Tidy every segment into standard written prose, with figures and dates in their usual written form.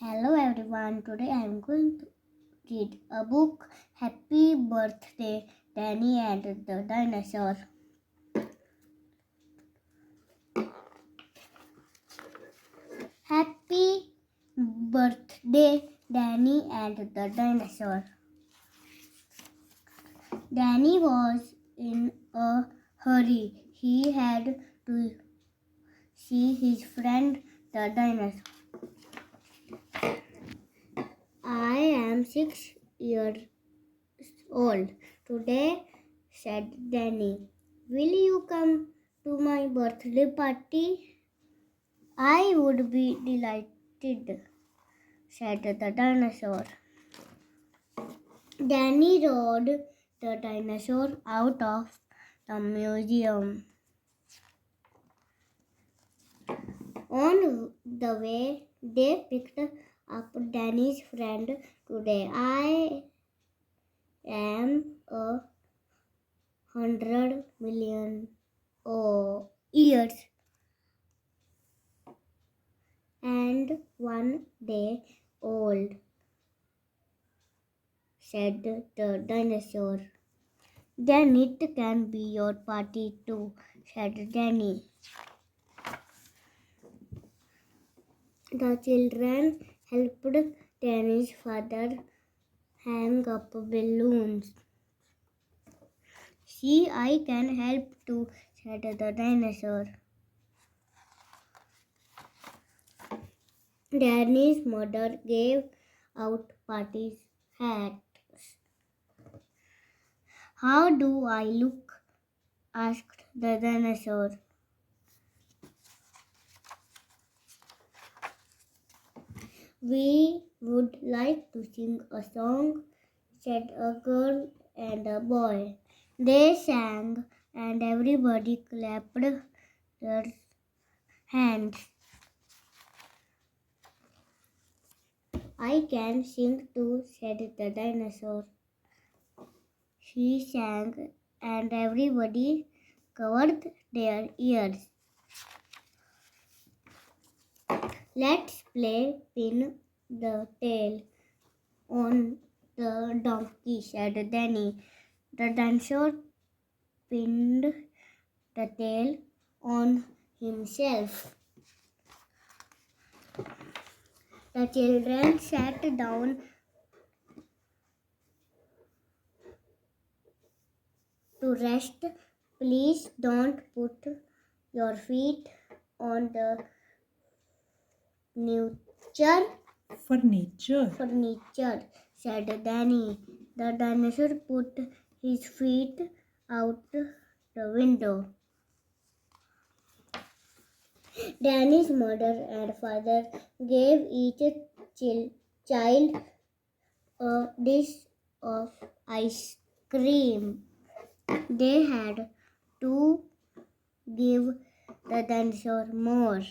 Hello everyone, today I am going to read a book, Happy Birthday Danny and the Dinosaur. Happy birthday Danny and the Dinosaur. Danny was in a hurry. He had to see his friend the dinosaur. I am 6 years old today, said Danny. Will you come to my birthday party? I would be delighted, said the dinosaur. Danny rode the dinosaur out of the museum. On the way, they picked up Danny's friend. Today I am 100 million years and 1 day old, said the dinosaur. Then it can be your party too, said Danny. The children helped Danny's father hang up balloons. See, I can help too, said the dinosaur. Danny's mother gave out party hats. How do I look? Asked the dinosaur. We would like to sing a song, said a girl and a boy. They sang and everybody clapped their hands. I can sing too, said the dinosaur. She sang and everybody covered their ears. Let's play pin the tail on the donkey, said Danny. The dinosaur pinned the tail on himself. The children sat down to rest. Please don't put your feet on the furniture, said Danny. The dinosaur put his feet out the window. Danny's mother and father gave each child a dish of ice cream. They had to give the dinosaur more.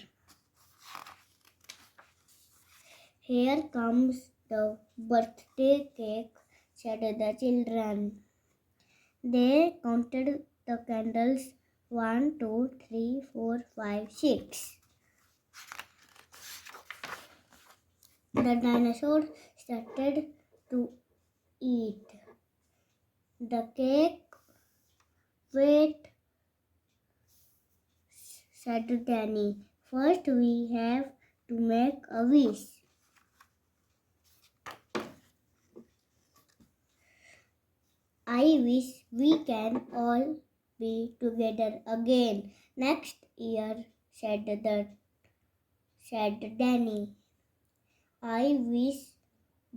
Here comes the birthday cake, said the children. They counted the candles. 1, 2, 3, 4, 5, 6. The dinosaur started to eat the cake. Wait, said Danny. First we have to make a wish. I wish we can all be together again next year, said Danny. I wish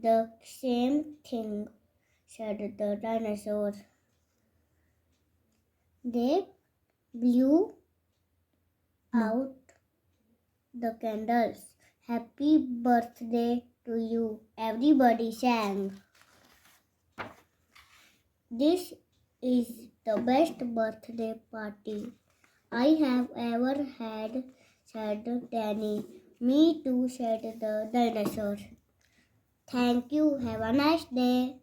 the same thing, said the dinosaur. They blew out the candles. Happy birthday to you, everybody sang. This is the best birthday party I have ever had, said Danny. Me too, said the dinosaur. Thank you. Have a nice day.